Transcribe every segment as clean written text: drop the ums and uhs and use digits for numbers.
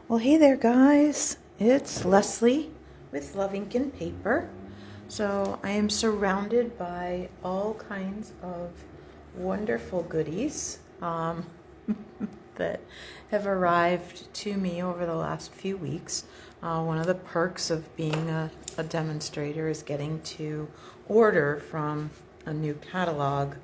Well, hey there, guys. It's Leslie with LuvINK&Paper. So I am surrounded by all kinds of wonderful goodies that have arrived to me over the last few weeks. One of the perks of being a demonstrator is getting to order from a new catalog,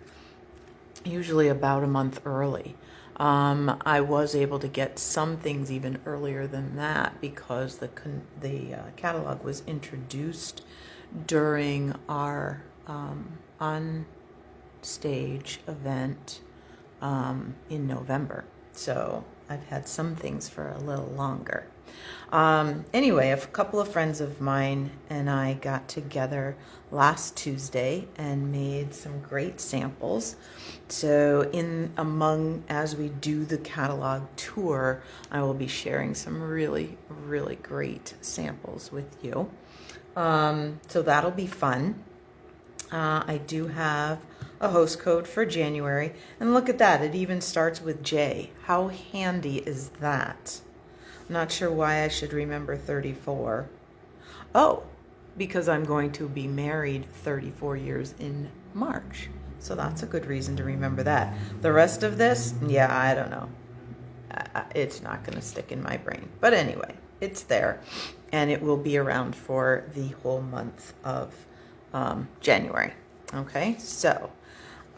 usually about a month early. I was able to get some things even earlier than that because the catalog was introduced during our on stage event in November. So I've had some things for a little longer. Anyway, a couple of friends of mine and I got together last Tuesday and made some great samples. So as we do the catalog tour, I will be sharing some really, really great samples with you. So that'll be fun. I do have a host code for January, and look at that, it even starts with J. How handy is that? I'm not sure why I should remember 34. Oh, because I'm going to be married 34 years in March. So that's a good reason to remember that. The rest of this, yeah, I don't know. It's not going to stick in my brain. But anyway, it's there, and it will be around for the whole month of January. Okay, so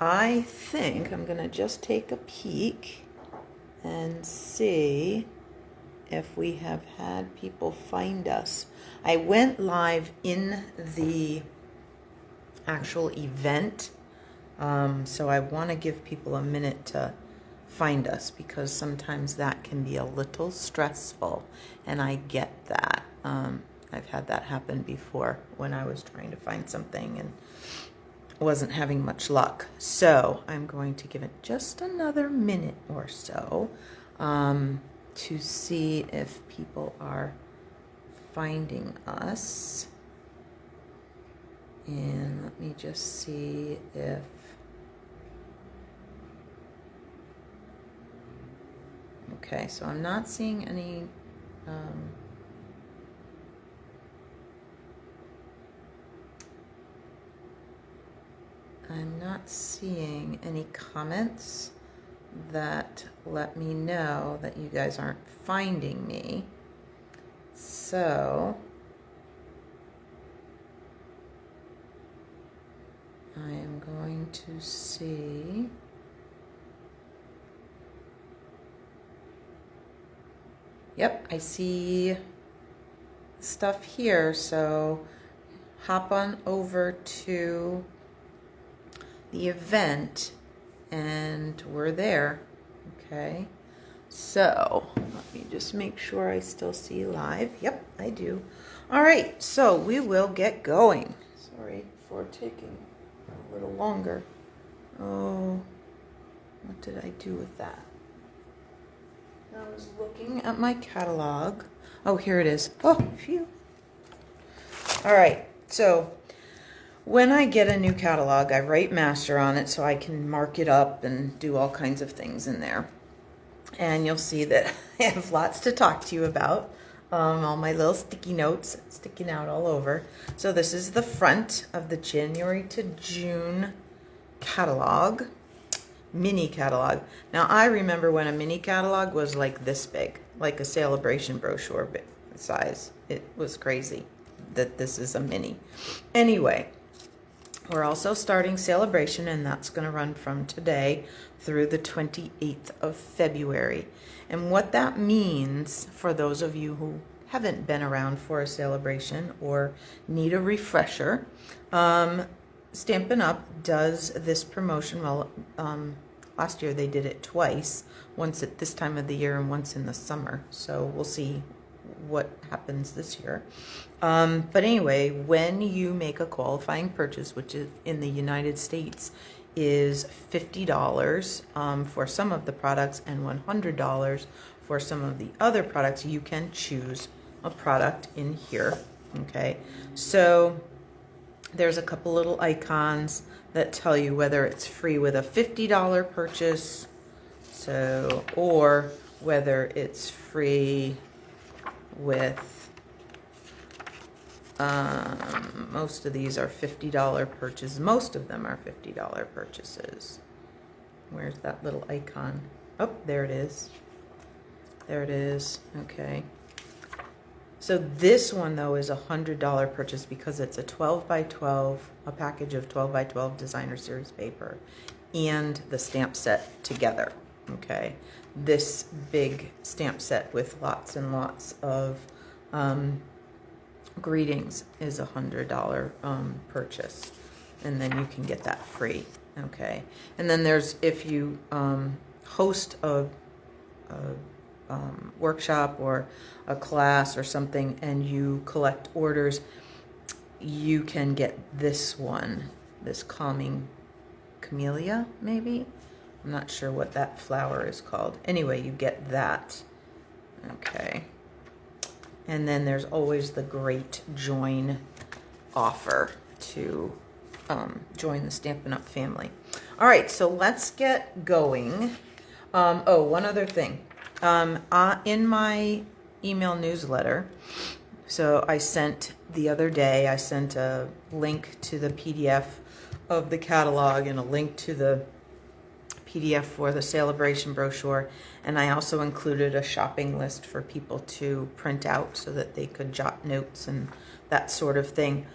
I think I'm going to just take a peek and see if we have had people find us. I went live in the actual event, so I want to give people a minute to find us because sometimes that can be a little stressful, and I get that. I've had that happen before when I was trying to find something and wasn't having much luck. So I'm going to give it just another minute or so to see if people are finding us. And let me just see if okay, so I'm not seeing any I'm not seeing any comments that let me know that you guys aren't finding me. So I am going to see. Yep, I see stuff here, so hop on over to the event and we're there. Okay, so let me just make sure I still see live. Yep, I do. All right, so we will get going. Sorry for taking a little longer. Oh, what did I do with that? I was looking at my catalog. Oh, here it is. Oh, phew. All right, so when I get a new catalog, I write master on it so I can mark it up and do all kinds of things in there. And you'll see that I have lots to talk to you about. All my little sticky notes sticking out all over. So this is the front of the January to June catalog, mini catalog. Now I remember when a mini catalog was like this big, like a SaleABration brochure size. It was crazy that this is a mini. Anyway, we're also starting SaleABration, and that's going to run from today through the 28th of February. And what that means for those of you who haven't been around for a SaleABration or need a refresher, Stampin' Up! Does this promotion. Well, last year they did it twice, once at this time of the year and once in the summer. So we'll see what happens this year. But anyway, when you make a qualifying purchase, which is in the United States is $50 for some of the products and $100 for some of the other products, you can choose a product in here. Okay, so there's a couple little icons that tell you whether it's free with a $50 purchase, so or whether it's free with, most of these are $50 purchases. Most of them are $50 purchases. Where's that little icon? Oh, there it is. There it is. Okay. So this one, though, is a $100 purchase because it's a 12 by 12, a package of 12 by 12 designer series paper and the stamp set together. Okay. This big stamp set with lots and lots of greetings is a $100 purchase. And then you can get that free. Okay. And then there's, if you host a workshop or a class or something and you collect orders, you can get this one, this calming camellia, maybe. I'm not sure what that flower is called. Anyway, you get that. Okay. And then there's always the great join offer to join the Stampin' Up! Family. All right, so let's get going. Oh, one other thing. In my email newsletter, so I sent the other day, I sent a link to the PDF of the catalog and a link to the PDF for the SaleABration brochure, and I also included a shopping list for people to print out so that they could jot notes and that sort of thing.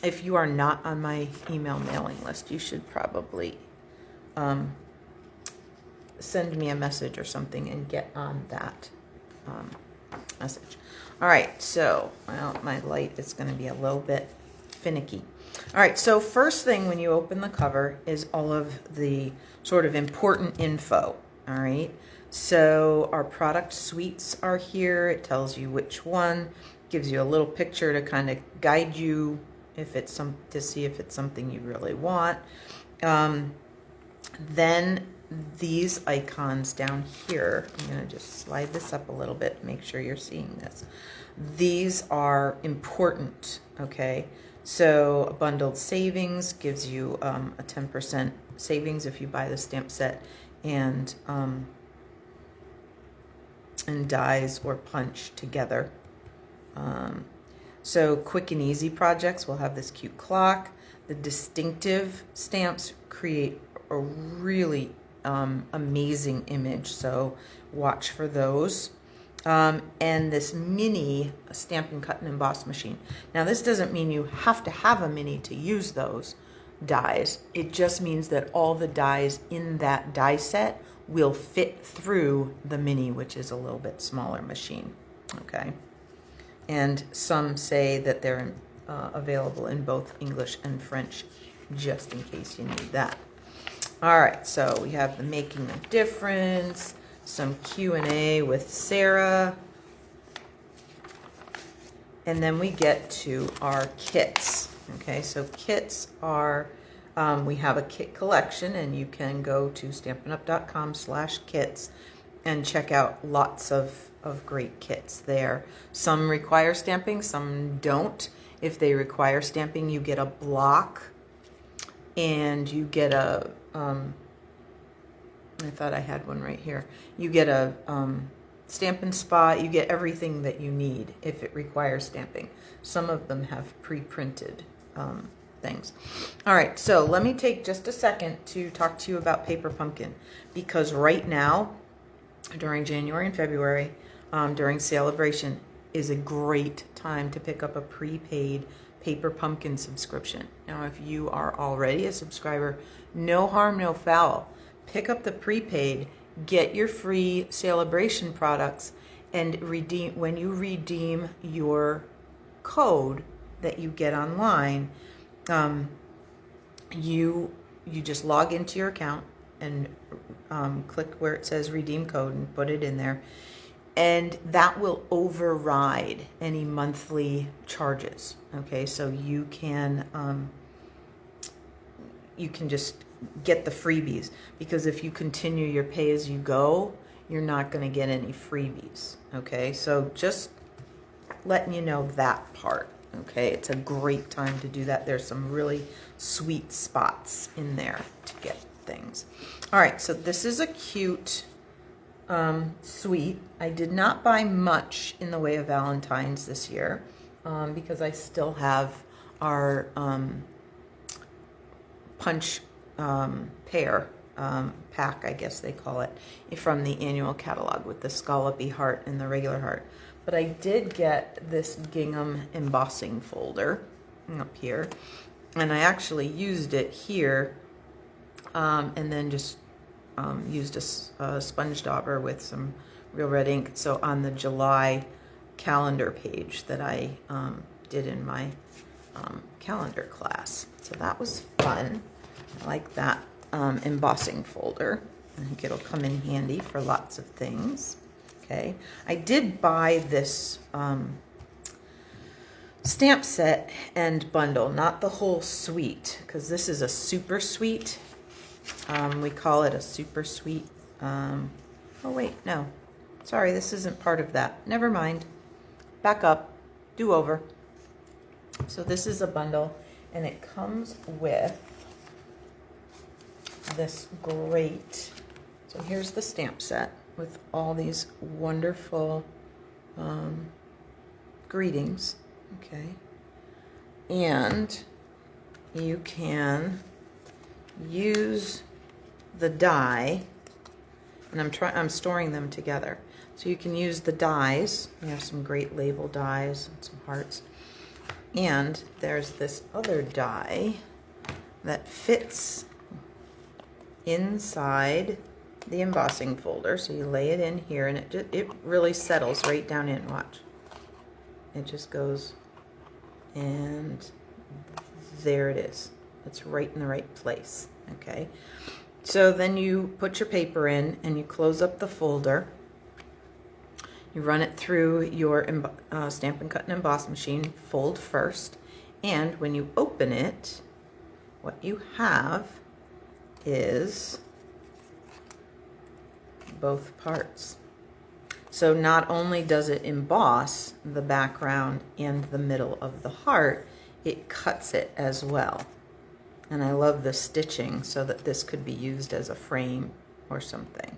If you are not on my email mailing list, you should probably send me a message or something and get on that message. All right, so, well, my light is going to be a little bit finicky. All right, so first thing when you open the cover is all of the sort of important info. All right, so our product suites are here. It tells you which one, gives you a little picture to kind of guide you if it's to see if it's something you really want. Then these icons down here, I'm going to just slide this up a little bit, make sure you're seeing this. These are important, okay? So a bundled savings gives you a 10% savings if you buy the stamp set and dies or punch together. So quick and easy projects will have this cute clock. The distinctive stamps create a really amazing image, so watch for those. And this mini Stampin' Cut and Emboss machine. Now this doesn't mean you have to have a mini to use those dies. It just means that all the dies in that die set will fit through the mini, which is a little bit smaller machine. Okay. And some say that they're available in both English and French, just in case you need that. All right, so we have the Making a Difference, some Q&A with Sarah, and then we get to our kits. Okay, so kits are, we have a kit collection, and you can go to stampinup.com/kits and check out lots of great kits there. Some require stamping, some don't. If they require stamping, you get a block and you get a, I thought I had one right here. You get a Stampin' Spot, you get everything that you need if it requires stamping. Some of them have pre-printed things. All right, so let me take just a second to talk to you about Paper Pumpkin, because right now, during January and February, during SaleABration, is a great time to pick up a prepaid Paper Pumpkin subscription. Now, if you are already a subscriber, no harm, no foul. Pick up the prepaid, get your free SaleABration products, and redeem. When you redeem your code that you get online, you just log into your account and click where it says redeem code and put it in there, and that will override any monthly charges. Okay, so you can just get the freebies, because if you continue your pay-as-you-go, you're not going to get any freebies. Okay, so just letting you know that part. Okay, it's a great time to do that. There's some really sweet spots in there to get things. All right, so this is a cute sweet. I did not buy much in the way of Valentine's this year because I still have our punch pair pack, I guess they call it, from the annual catalog with the scallopy heart and the regular heart. But I did get this gingham embossing folder up here, and I actually used it here and then just used a sponge dauber with some real red ink. So on the July calendar page that I did in my calendar class. So that was fun. I like that embossing folder. I think it'll come in handy for lots of things. Okay, I did buy this stamp set and bundle, not the whole suite, because this is a super suite. We call it a super suite. Oh wait, no. Sorry, this isn't part of that. Never mind. Back up. Do over. So this is a bundle, and it comes with this great, so here's the stamp set with all these wonderful greetings, okay? And you can use the die, and I'm storing them together. So you can use the dies. We have some great label dies and some hearts. And there's this other die that fits inside the embossing folder. So you lay it in here, and it really settles right down in. Watch. It just goes, and there it is. It's right in the right place. Okay. So then you put your paper in, and you close up the folder. You run it through your Stampin' Cut and Emboss machine, fold first, and when you open it, what you have is both parts. So not only does it emboss the background and the middle of the heart, it cuts it as well. And I love the stitching so that this could be used as a frame or something.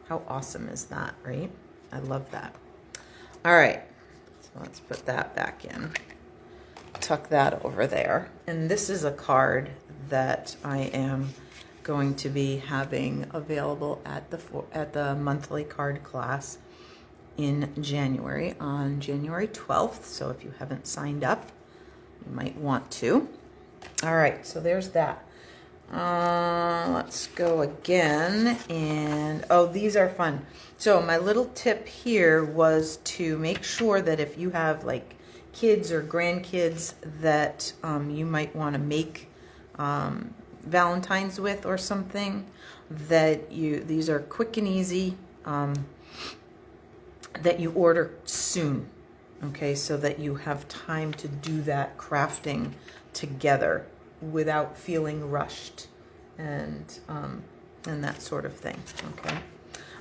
How awesome is that, right? I love that. All right, so let's put that back in. Tuck that over there. And this is a card that I am going to be having available at the monthly card class in January, on January 12th. So if you haven't signed up, you might want to. All right, so there's that. Let's go again, and oh, these are fun. So my little tip here was to make sure that if you have like kids or grandkids that you might want to make Valentine's with or something, that these are quick and easy, that you order soon, okay, so that you have time to do that crafting together without feeling rushed and that sort of thing. Okay.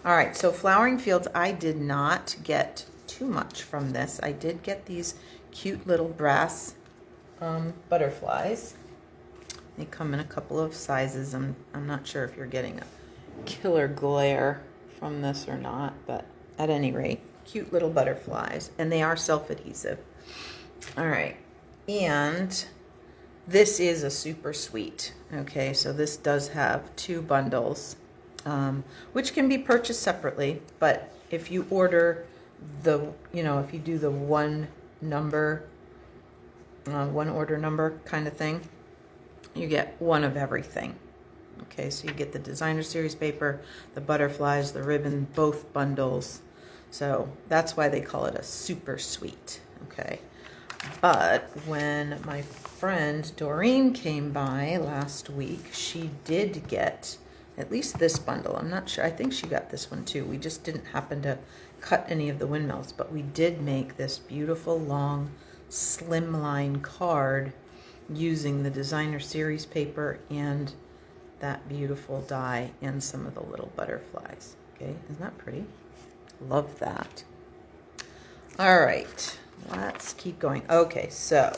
All right, so Flowering Fields, I did not get too much from this. I did get these cute little brass butterflies. They come in a couple of sizes. I'm not sure if you're getting a killer glare from this or not, but at any rate, cute little butterflies, and they are self-adhesive. All right, and this is a super sweet. Okay, so this does have 2 bundles, which can be purchased separately, but if you order if you do the one order number kind of thing, you get one of everything. Okay, so you get the designer series paper, the butterflies, the ribbon, both bundles. So that's why they call it a super sweet. Okay. But when my friend Doreen came by last week, she did get at least this bundle. I'm not sure. I think she got this one too. We just didn't happen to cut any of the windmills, but we did make this beautiful long slimline card using the designer series paper and that beautiful die and some of the little butterflies. Okay, isn't that pretty? Love that. All right. Let's keep going. Okay, so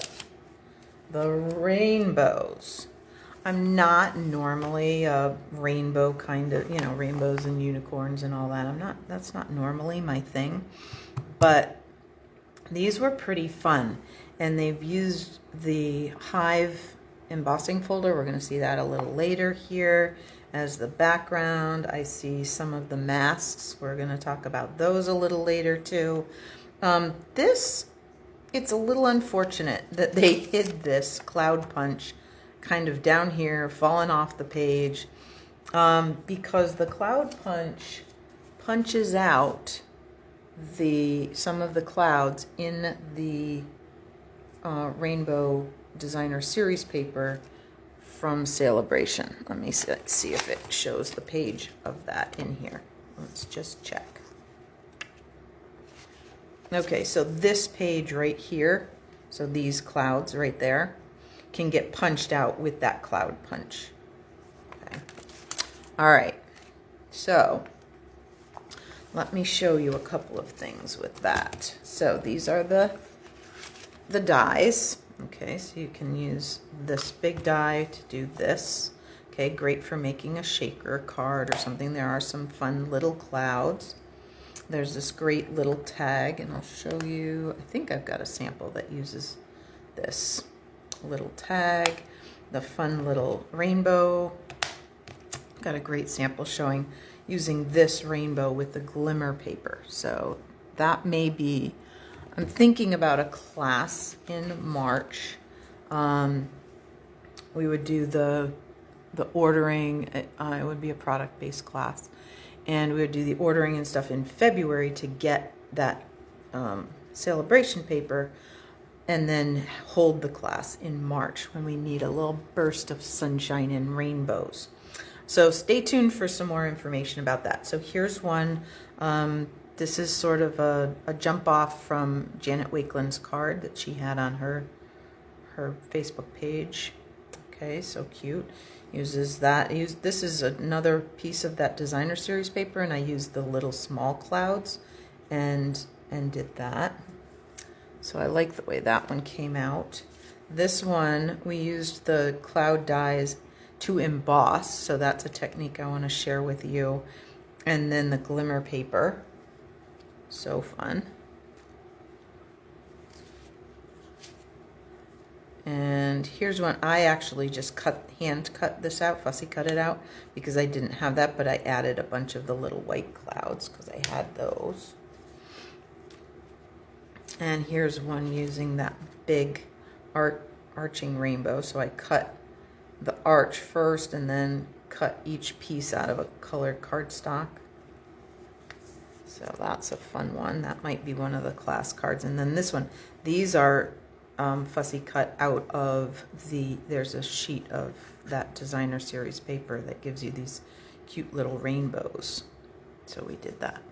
the rainbows. I'm not normally a rainbow kind of, you know, rainbows and unicorns and all that. That's not normally my thing. But these were pretty fun. And they've used the Hive embossing folder. We're going to see that a little later here as the background. I see some of the masks. We're going to talk about those a little later too. It's a little unfortunate that they hid this cloud punch kind of down here, fallen off the page, because the cloud punch punches out some of the clouds in the Rainbow Designer Series paper from SaleABration. Let me see if it shows the page of that in here. Let's just check. Okay, so this page right here, so these clouds right there, can get punched out with that cloud punch. Okay. All right, so let me show you a couple of things with that. So these are the dies. Okay, so you can use this big die to do this. Okay, great for making a shaker card or something. There are some fun little clouds. There's this great little tag, and I'll show you. I think I've got a sample that uses this little tag, the fun little rainbow. Got a great sample showing using this rainbow with the glimmer paper. So that may be, I'm thinking about a class in March. We would do the ordering. It would be a product-based class. And we would do the ordering and stuff in February to get that SaleABration paper, and then hold the class in March when we need a little burst of sunshine and rainbows. So stay tuned for some more information about that. So here's one. This is sort of a jump off from Janet Wakeland's card that she had on her Facebook page. Okay, so cute. Uses that. This is another piece of that Designer Series paper, and I used the little small clouds and did that. So I like the way that one came out. This one, we used the cloud dies to emboss, so that's a technique I want to share with you. And then the glimmer paper. So fun. And here's one. I actually just hand cut this out, fussy cut it out, because I didn't have that, but I added a bunch of the little white clouds because I had those. And here's one using that big arching rainbow. So I cut the arch first and then cut each piece out of a colored cardstock. So that's a fun one. That might be one of the class cards. And then this one. These are fussy cut out of there's a sheet of that Designer Series paper that gives you these cute little rainbows. So we did that.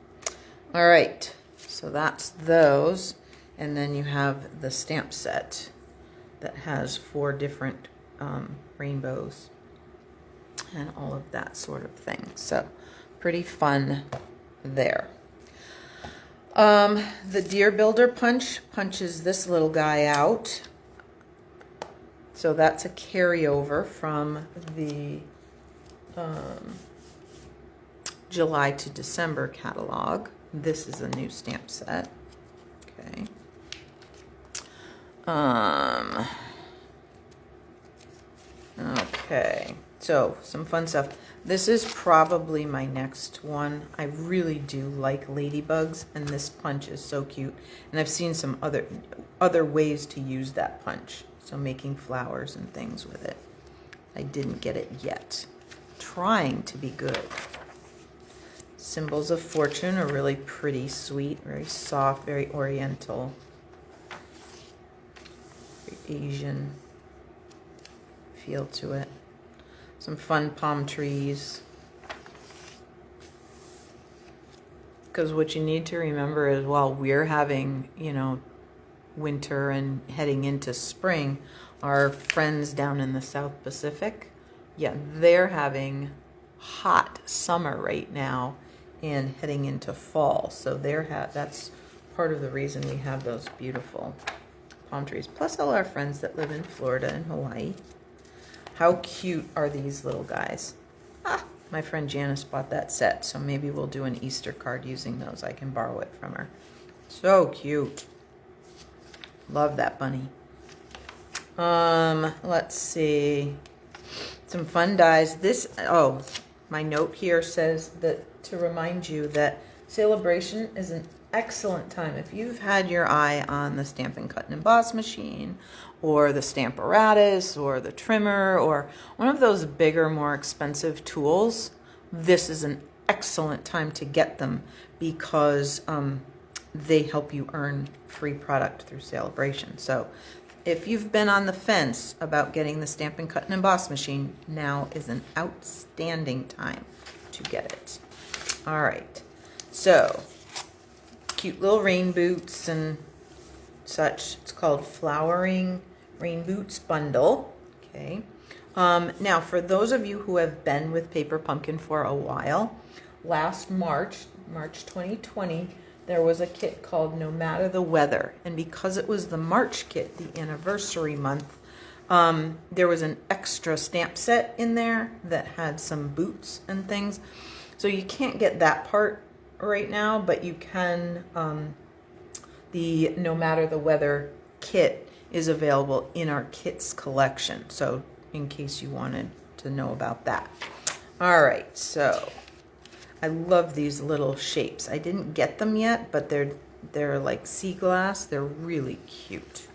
All right, so that's those. And then you have the stamp set that has 4 different rainbows and all of that sort of thing. So pretty fun there. The Deer Builder punches this little guy out. So that's a carryover from the July to December catalog. This is a new stamp set. Okay. Okay, so some fun stuff. This is probably my next one. I really do like ladybugs, and this punch is so cute. And I've seen some other ways to use that punch. So making flowers and things with it. I didn't get it yet. Trying to be good. Symbols of Fortune are really pretty sweet, very soft, very oriental, very Asian feel to it. Some fun palm trees. Because what you need to remember is while we're having, you know, winter and heading into spring, our friends down in the South Pacific, yeah, they're having hot summer right now and heading into fall. So that's part of the reason we have those beautiful palm trees. Plus all our friends that live in Florida and Hawaii. How cute are these little guys? Ah, my friend Janice bought that set, so maybe we'll do an Easter card using those. I can borrow it from her. So cute. Love that bunny. Let's see. Some fun dies. This, oh, my note here says that to remind you that SaleABration is an excellent time. If you've had your eye on the Stampin' Cut and Emboss machine, or the Stamparatus, or the trimmer, or one of those bigger, more expensive tools, this is an excellent time to get them because they help you earn free product through SaleABration. So if you've been on the fence about getting the Stampin' Cut and Emboss machine, now is an outstanding time to get it. All right, so cute little rain boots and such. It's called Flowering Rain Boots Bundle. Okay. Now, for those of you who have been with Paper Pumpkin for a while, last March 2020, there was a kit called No Matter the Weather. And because it was the March kit, the anniversary month, there was an extra stamp set in there that had some boots and things. So you can't get that part right now, but you can, the No Matter the Weather kit is available in our kits collection. So in case you wanted to know about that. All right, so I love these little shapes. I didn't get them yet, but they're like sea glass. They're really cute.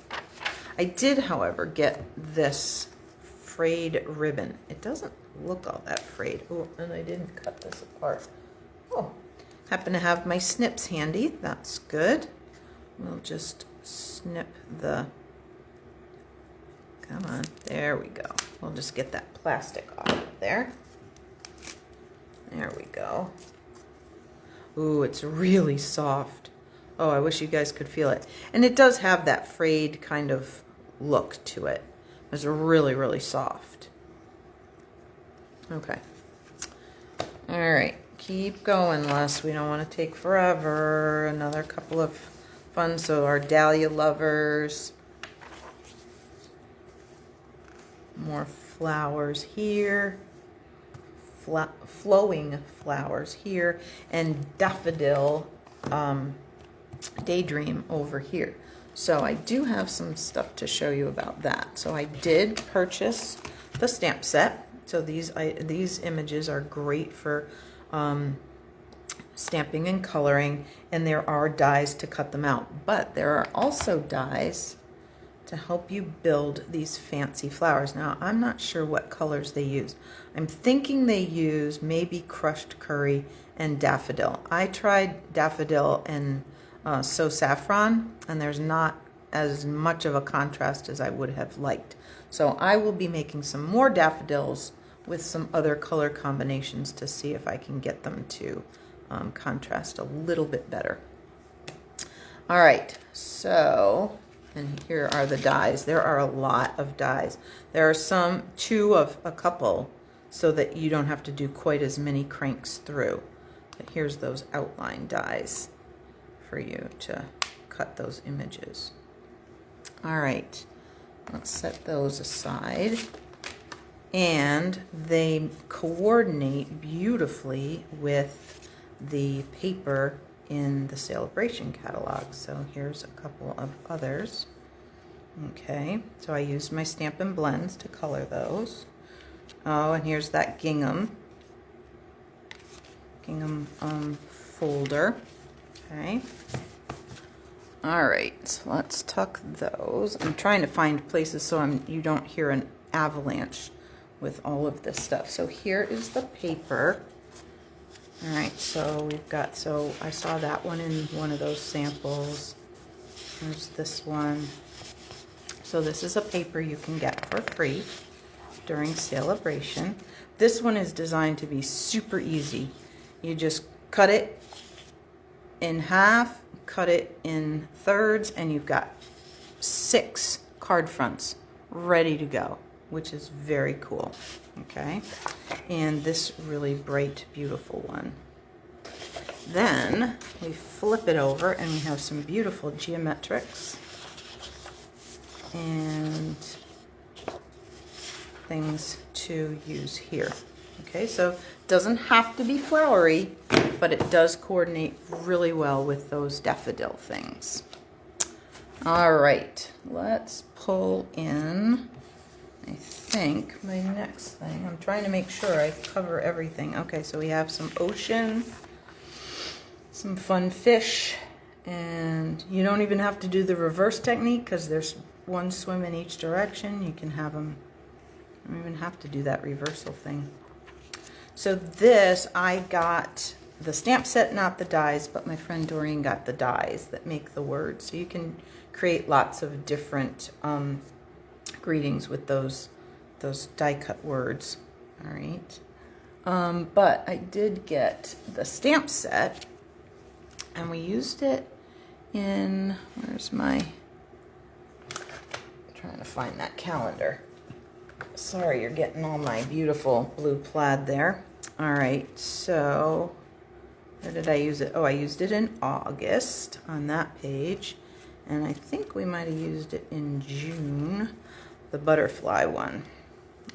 I did, however, get this frayed ribbon. It doesn't look all that frayed. Oh, and I didn't cut this apart. Oh, happen to have my snips handy. That's good. We'll just snip the, come on, there we go. We'll just get that plastic off of there. There we go. Ooh, it's really soft. Oh, I wish you guys could feel it. And it does have that frayed kind of look to it. It's really, really soft. Okay. All right. Keep going, Les. We don't want to take forever. Another couple of fun. So our dahlia lovers. More flowers here. Flowing flowers here. And daffodil daydream over here. So I do have some stuff to show you about that. So I did purchase the stamp set. So these images are great for stamping and coloring, and there are dies to cut them out. But there are also dies to help you build these fancy flowers. Now, I'm not sure what colors they use. I'm thinking they use maybe crushed curry and daffodil. I tried daffodil and So Saffron, and there's not as much of a contrast as I would have liked. So I will be making some more daffodils with some other color combinations to see if I can get them to contrast a little bit better. All right, so, and here are the dies. There are a lot of dies. There are two of a couple, so that you don't have to do quite as many cranks through. But here's those outline dies for you to cut those images. All right, let's set those aside. And they coordinate beautifully with the paper in the SaleABration catalog. So here's a couple of others. Okay, so I used my Stampin' Blends to color those. Oh, and here's that gingham folder. Okay. All right, so let's tuck those. I'm trying to find places so you don't hear an avalanche with all of this stuff. So here is the paper. All right, so we've got, so I saw that one in one of those samples. There's this one. So this is a paper you can get for free during SaleABration. This one is designed to be super easy. You just cut it in half, cut it in thirds, and you've got 6 card fronts ready to go, which is very cool. Okay, and this really bright, beautiful one. Then we flip it over and we have some beautiful geometrics. And things to use here. Okay, so it doesn't have to be flowery, but it does coordinate really well with those daffodil things. All right, let's pull in, I think, my next thing. I'm trying to make sure I cover everything. Okay, so we have some ocean, some fun fish, and you don't even have to do the reverse technique because there's one swim in each direction. You can have them, you don't even have to do that reversal thing. So this, I got the stamp set, not the dies, but my friend Doreen got the dies that make the words. So you can create lots of different greetings with those die cut words. All right. But I did get the stamp set, and we used it in, where's my, I'm trying to find that calendar. Sorry, you're getting all my beautiful blue plaid there. All right, so where did I use it? Oh, I used it in August on that page, and I think we might have used it in June, the butterfly one.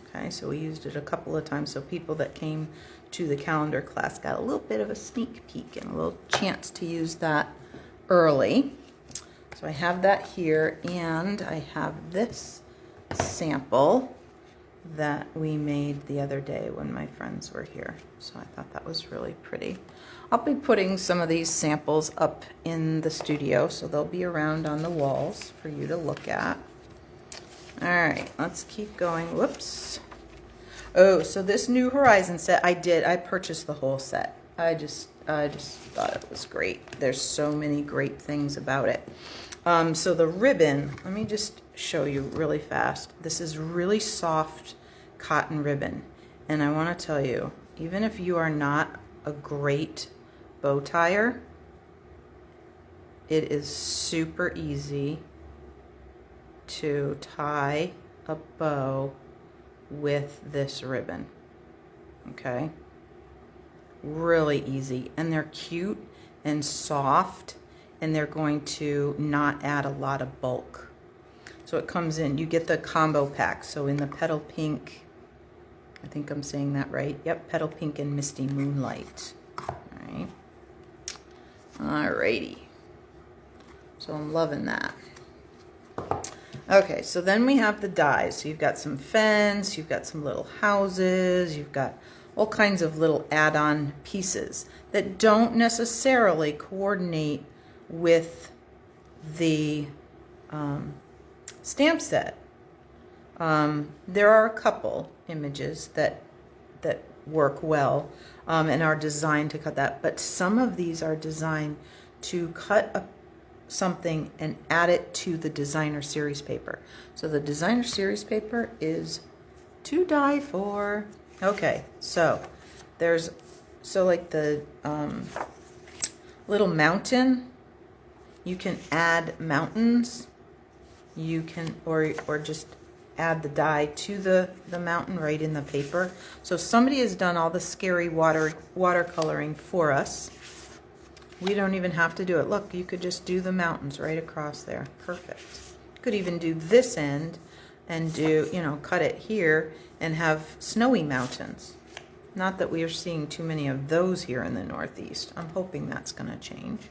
Okay, so we used it a couple of times, so people that came to the calendar class got a little bit of a sneak peek and a little chance to use that early. So I have that here, and I have this sample that we made the other day when my friends were here. So I thought that was really pretty. I'll be putting some of these samples up in the studio, so they'll be around on the walls for you to look at. All right, let's keep going. Whoops. Oh, so this New Horizon set, I purchased the whole set. I just thought it was great. There's so many great things about it. So the ribbon, let me just show you really fast. This is really soft cotton ribbon. And I want to tell you, even if you are not a great bow tire, it is super easy to tie a bow with this ribbon. Okay? Really easy. And they're cute and soft, and they're going to not add a lot of bulk. So it comes in, you get the combo pack. So in the petal pink, I think I'm saying that right. Yep, petal pink and misty moonlight. All right. Alrighty. So I'm loving that. Okay, so then we have the dies. So you've got some fence, you've got some little houses, you've got all kinds of little add-on pieces that don't necessarily coordinate with the stamp set. There are a couple images that work well and are designed to cut that, but some of these are designed to cut something and add it to the designer series paper. So the designer series paper is to die for. Okay, so there's, so like the little mountain, you can add mountains. You can, or just add the die to the mountain right in the paper. So somebody has done all the scary watercoloring for us. We don't even have to do it. Look, you could just do the mountains right across there. Perfect. You could even do this end and do, you know, cut it here and have snowy mountains. Not that we are seeing too many of those here in the Northeast. I'm hoping that's going to change.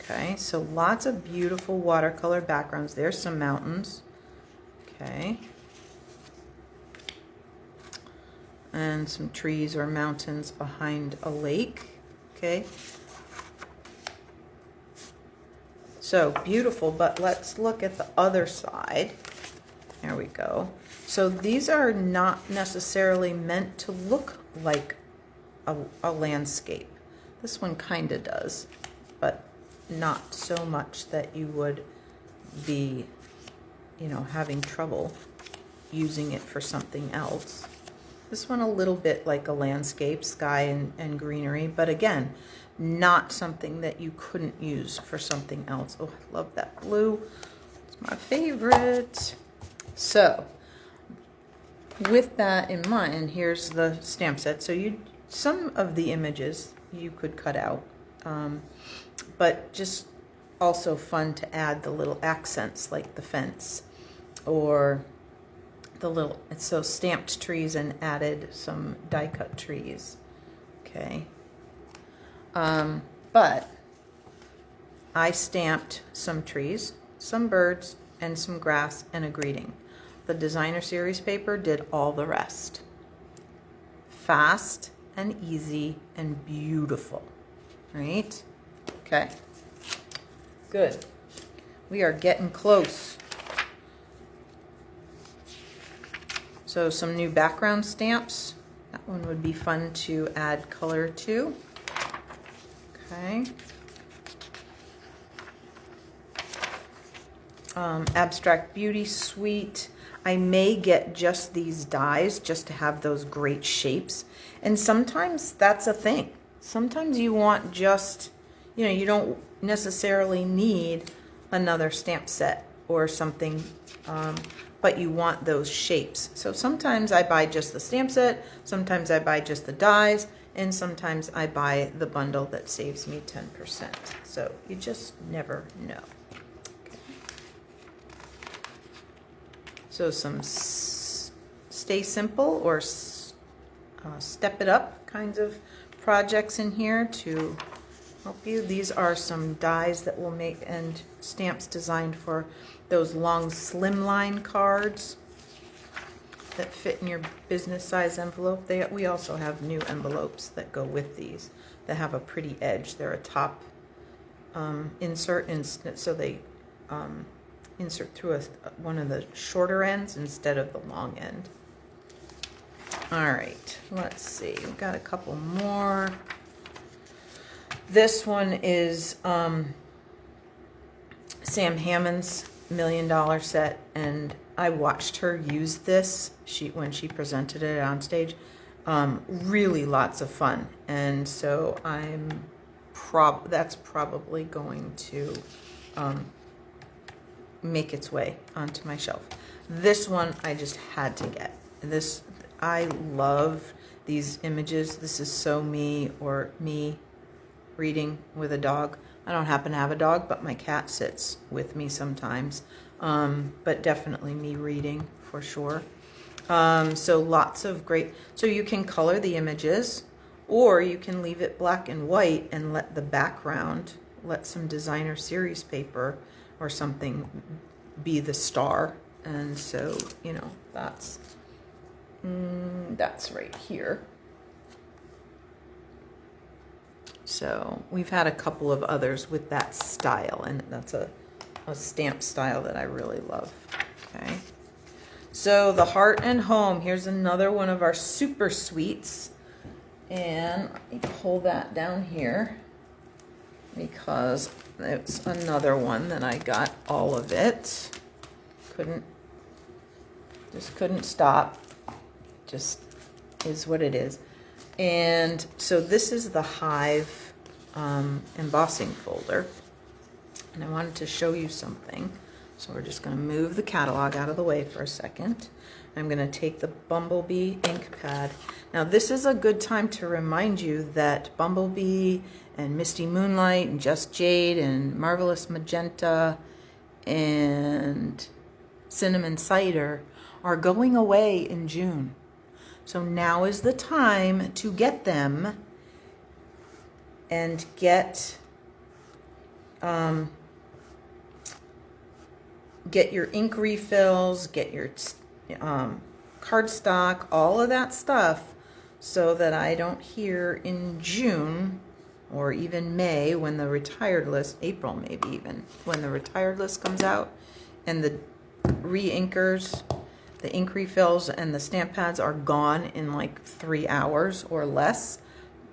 Okay, so lots of beautiful watercolor backgrounds. There's some mountains. Okay. And some trees or mountains behind a lake. Okay. So beautiful, but let's look at the other side. There we go. So these are not necessarily meant to look like a landscape. This one kind of does, but not so much that you would be, you know, having trouble using it for something else. This one a little bit like a landscape, sky and greenery, but again, not something that you couldn't use for something else. Oh, I love that blue. It's my favorite. So with that in mind, here's the stamp set. So some of the images you could cut out, but just also fun to add the little accents like the fence or it's so stamped trees and added some die cut trees. Okay. But I stamped some trees, some birds, and some grass, and a greeting. The designer series paper did all the rest. Fast and easy and beautiful, right? Okay, good. We are getting close. So some new background stamps. That one would be fun to add color to. Okay. Abstract Beauty Suite. I may get just these dies just to have those great shapes. And sometimes that's a thing. Sometimes you want just, you don't necessarily need another stamp set or something, but you want those shapes. So sometimes I buy just the stamp set, sometimes I buy just the dies, and sometimes I buy the bundle that saves me 10%. So you just never know. So some stay simple or step it up kinds of projects in here to help you. These are some dies that will make, and stamps designed for those long slimline cards that fit in your business size envelope. We also have new envelopes that go with these that have a pretty edge. They're a top insert, so they insert through one of the shorter ends instead of the long end. All right, let's see. We've got a couple more. This one is Sam Hammond's $1 Million set, and I watched her use this when she presented it on stage. Really lots of fun, and so that's probably going to make its way onto my shelf. This one I just had to get. This, I love these images. This is so me, or me reading with a dog. I don't happen to have a dog, but my cat sits with me sometimes. But definitely me reading for sure. So lots of great, so you can color the images, or you can leave it black and white and let the background, let some designer series paper or something be the star. And so, that's right here. So we've had a couple of others with that style, and that's a stamp style that I really love. Okay. So the Heart and Home, here's another one of our super sweets. And let me pull that down here because it's another one that I got all of it. Couldn't stop. Just is what it is. And so this is the Hive embossing folder. And I wanted to show you something. So we're just going to move the catalog out of the way for a second. I'm going to take the Bumblebee Ink Pad. Now this is a good time to remind you that Bumblebee and Misty Moonlight and Just Jade and Marvelous Magenta and Cinnamon Cider are going away in June. So now is the time to get them and get your ink refills, get your cardstock, all of that stuff, so that I don't hear in June or even May when the retired list, April maybe even, when the retired list comes out and the re-inkers, the ink refills and the stamp pads are gone in like 3 hours or less,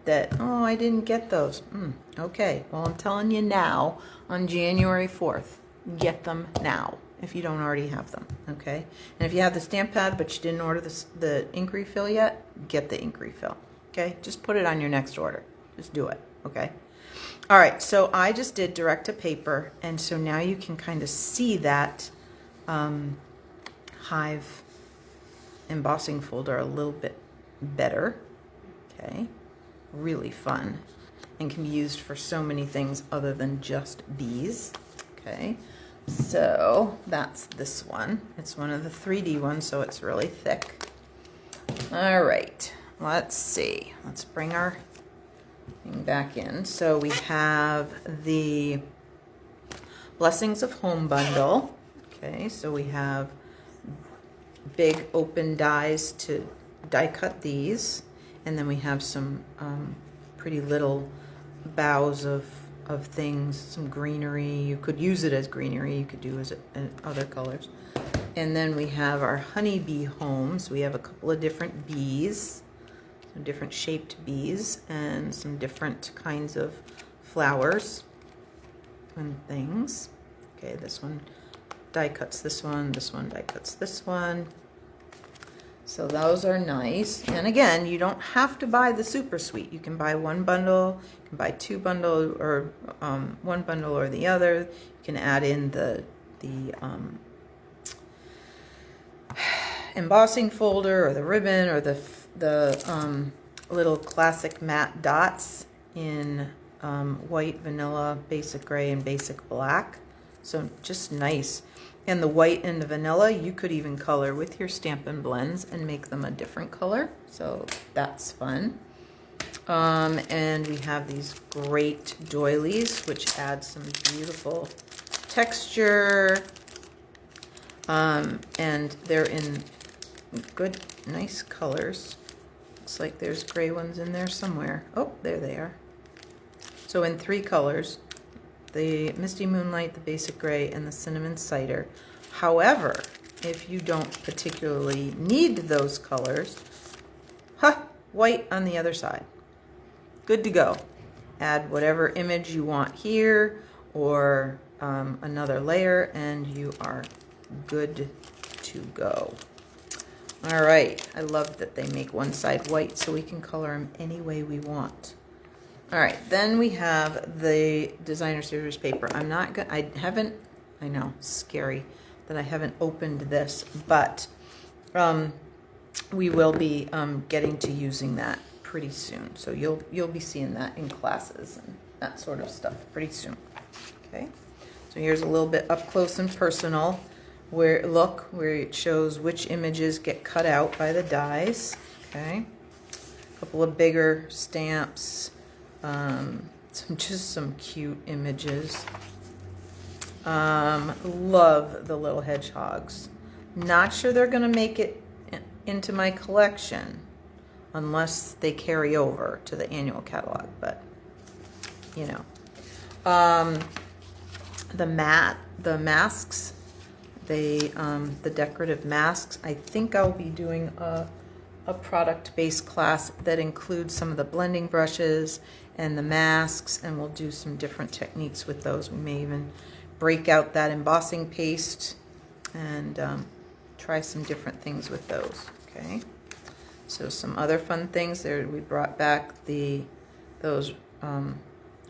that, oh, I didn't get those. Okay, well, I'm telling you now, on January 4th, get them now if you don't already have them, okay? And if you have the stamp pad but you didn't order the ink refill yet, get the ink refill, okay? Just put it on your next order. Just do it, okay? All right, so I just did direct to paper, and so now you can kind of see that Hive embossing folder a little bit better, okay? Really fun and can be used for so many things other than just bees, okay? So that's this one. It's one of the 3D ones, so it's really thick. All right, let's see. Let's bring our thing back in. So we have the Blessings of Home bundle. Okay, so we have big open dies to die cut these, and then we have some pretty little boughs of things, some greenery. You could use it as greenery, you could do as in other colors. And then we have our Honeybee Homes. We have a couple of different bees, some different shaped bees, and some different kinds of flowers and things. Okay, this one die cuts this one die cuts this one. So those are nice. And again, you don't have to buy the super suite. You can buy one bundle, you can buy two bundles, or one bundle or the other. You can add in the embossing folder or the ribbon or the little classic matte dots in white, vanilla, basic gray, and basic black. So just nice. And the white and the vanilla, you could even color with your Stampin' blends and make them a different color. So that's fun. And we have these great doilies, which add some beautiful texture. And they're in good, nice colors. Looks like there's gray ones in there somewhere. Oh, there they are. So in 3 colors. The Misty Moonlight, the Basic Gray, and the Cinnamon Cider. However, if you don't particularly need those colors, white on the other side. Good to go. Add whatever image you want here or another layer, and you are good to go. All right, I love that they make one side white so we can color them any way we want. All right, then we have the Designer Series paper. I know, scary that I haven't opened this, but we will be getting to using that pretty soon. So you'll be seeing that in classes and that sort of stuff pretty soon. Okay, so here's a little bit up close and personal where it shows which images get cut out by the dies. Okay, a couple of bigger stamps. Some cute images. Love the little hedgehogs. Not sure they're gonna make it into my collection unless they carry over to the annual catalog, but you know. The masks, the decorative masks, I think I'll be doing a product-based class that includes some of the blending brushes and the masks, and we'll do some different techniques with those. We may even break out that embossing paste and try some different things with those. Okay, so some other fun things there. We brought back those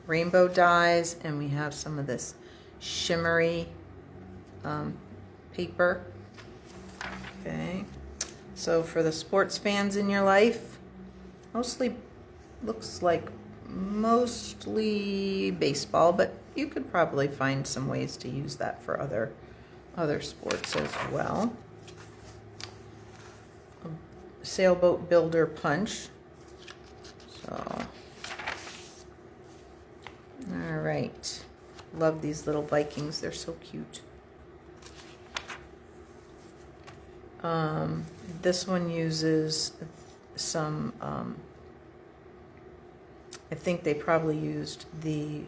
rainbow dies, and we have some of this shimmery paper. Okay, so for the sports fans in your life, looks like mostly baseball, but you could probably find some ways to use that for other sports as well. A sailboat builder punch. So, all right. Love these little Vikings. They're so cute. This one uses some, I think they probably used the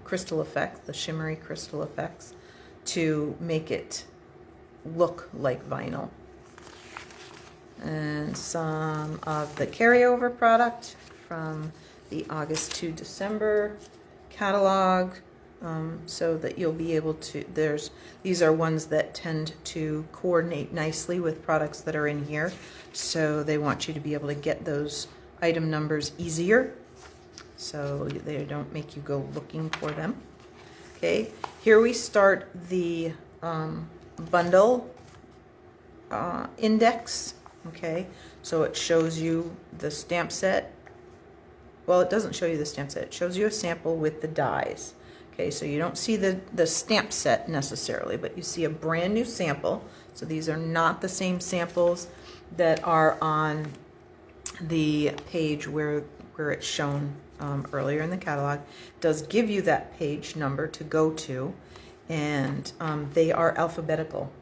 crystal effect, the shimmery crystal effects, to make it look like vinyl. And some of the carryover product from the August to December catalog, so that you'll be able to, these are ones that tend to coordinate nicely with products that are in here, so they want you to be able to get those item numbers easier, so they don't make you go looking for them. Okay, here we start the bundle index. Okay, so it shows you the stamp set. Well, it doesn't show you the stamp set. It shows you a sample with the dies. Okay, so you don't see the stamp set necessarily, but you see a brand new sample. So these are not the same samples that are on the page where it's shown earlier in the catalog. It does give you that page number to go to, and they are alphabetical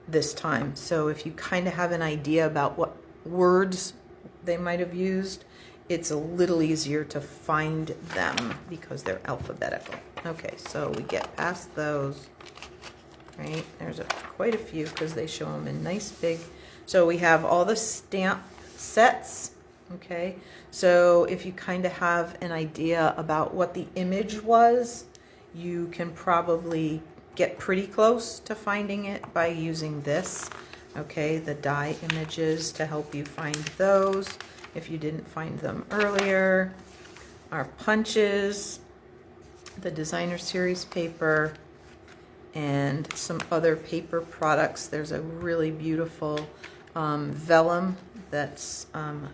this time. So if you kind of have an idea about what words they might have used, it's a little easier to find them because they're alphabetical. Okay, so we get past those, right? There's quite a few because they show them in nice big. So we have all the stamp sets, okay? So if you kind of have an idea about what the image was, you can probably get pretty close to finding it by using this, okay? The die images to help you find those if you didn't find them earlier. Our punches, the designer series paper, and some other paper products. There's a really beautiful vellum that's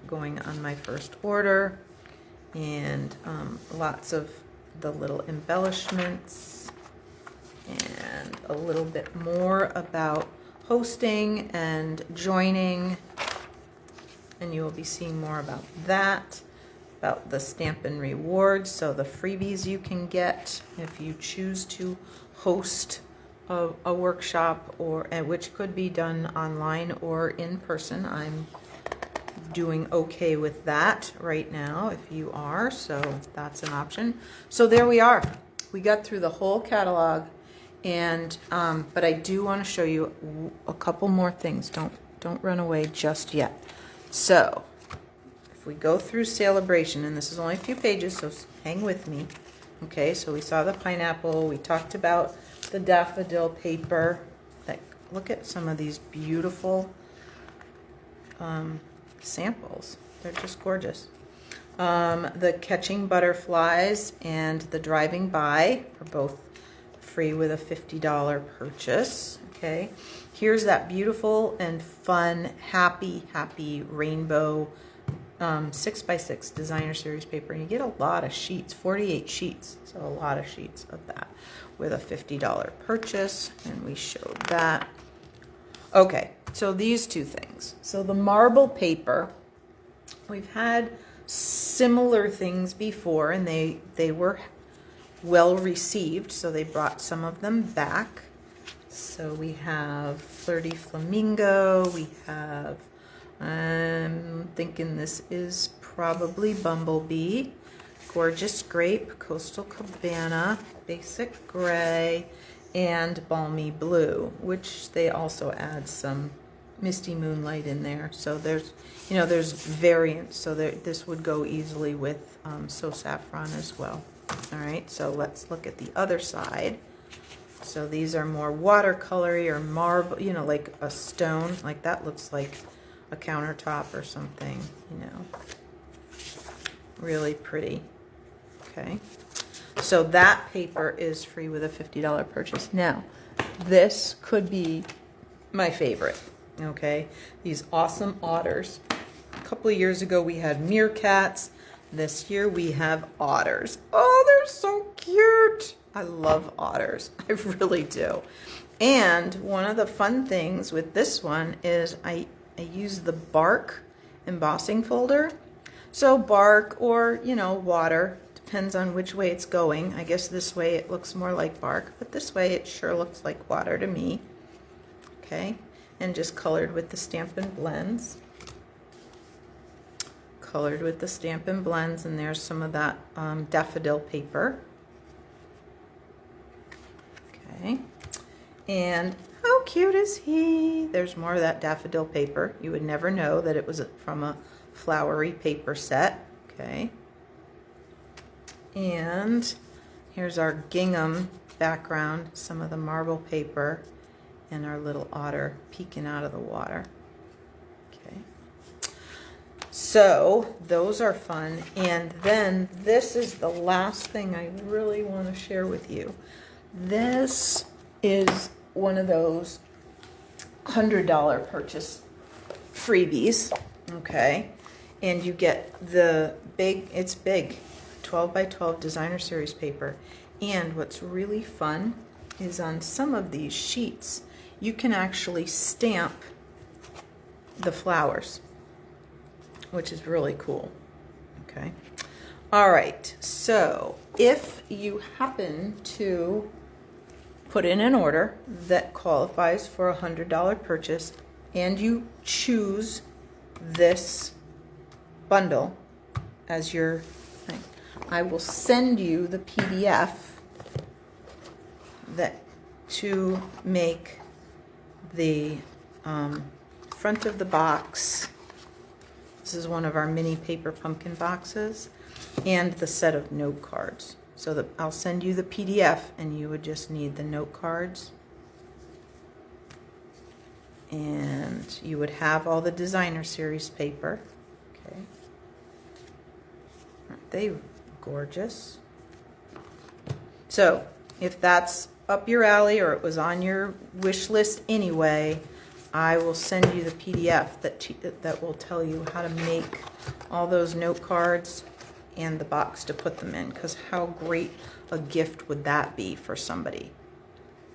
going on my first order, and lots of the little embellishments, and a little bit more about hosting and joining, and you will be seeing more about that, about the Stampin' rewards, so the freebies you can get if you choose to host a workshop, or which could be done online or in person. I'm doing okay with that right now if you are, so that's an option. So there we are. We got through the whole catalog, and but I do want to show you a couple more things. Don't run away just yet. So if we go through SaleABration, and this is only a few pages, so hang with me. Okay, so we saw the pineapple, we talked about the daffodil paper. Look at some of these beautiful samples. They're just gorgeous. The catching butterflies and the driving by are both free with a $50 purchase. Okay, here's that beautiful and fun, happy rainbow 6x6 designer series paper, and you get a lot of sheets, 48 sheets, so a lot of sheets of that with a $50 purchase, and we showed that. Okay, so these two things. So the marble paper, we've had similar things before, and they were well received, so they brought some of them back. So we have Flirty Flamingo, we have, I'm thinking this is probably Bumblebee, Gorgeous Grape, Coastal Cabana, Basic Gray, and Balmy Blue, which they also add some Misty Moonlight in there. So there's, there's variants, so this would go easily with So Saffron as well. All right, so let's look at the other side. So these are more watercolory or marble, like a stone, like that looks like a countertop or something, really pretty. Okay, so that paper is free with a $50 purchase. Now, this could be my favorite. Okay, these awesome otters. A couple of years ago we had meerkats. This year we have otters. Oh, they're so cute. I love otters. I really do. And one of the fun things with this one is I use the bark embossing folder. So bark or, water, depends on which way it's going. I guess this way it looks more like bark, but this way it sure looks like water to me. Okay, and just colored with the Stampin' blends. Colored with the Stampin' blends, and there's some of that daffodil paper. Okay, and how cute is he? There's more of that daffodil paper. You would never know that it was from a flowery paper set. Okay, and here's our gingham background, some of the marble paper, and our little otter peeking out of the water. Okay, so those are fun. And then this is the last thing I really want to share with you. This is one of those $100 purchase freebies, okay? And you get the big, it's big, 12 by 12 designer series paper. And what's really fun is on some of these sheets, you can actually stamp the flowers, which is really cool. Okay. All right. So if you happen to put in an order that qualifies for a $100 purchase and you choose this bundle as your thing, I will send you the PDF to make the front of the box. This is one of our mini paper pumpkin boxes, and the set of note cards. So I'll send you the PDF, and you would just need the note cards, and you would have all the designer series paper. Okay, aren't they gorgeous? So if that's up your alley or it was on your wish list anyway, I will send you the PDF that will tell you how to make all those note cards and the box to put them in, because how great a gift would that be for somebody?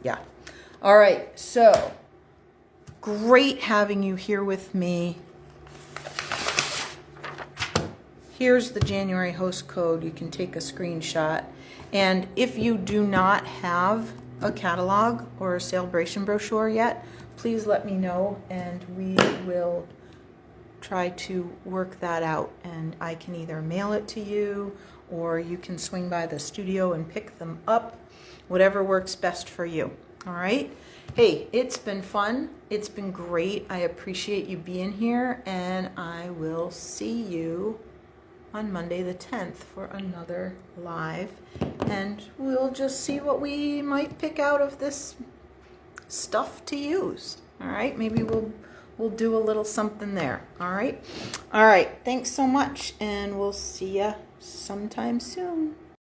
Yeah. All right, so great having you here with me. Here's the January host code. You can take a screenshot. And if you do not have a catalog or a SaleABration brochure yet, please let me know and we will try to work that out. And I can either mail it to you or you can swing by the studio and pick them up, whatever works best for you. All right. Hey, it's been fun. It's been great. I appreciate you being here, and I will see you on Monday the 10th for another live, and we'll just see what we might pick out of this stuff to use. All right, maybe we'll do a little something there. All right, thanks so much, and we'll see ya sometime soon.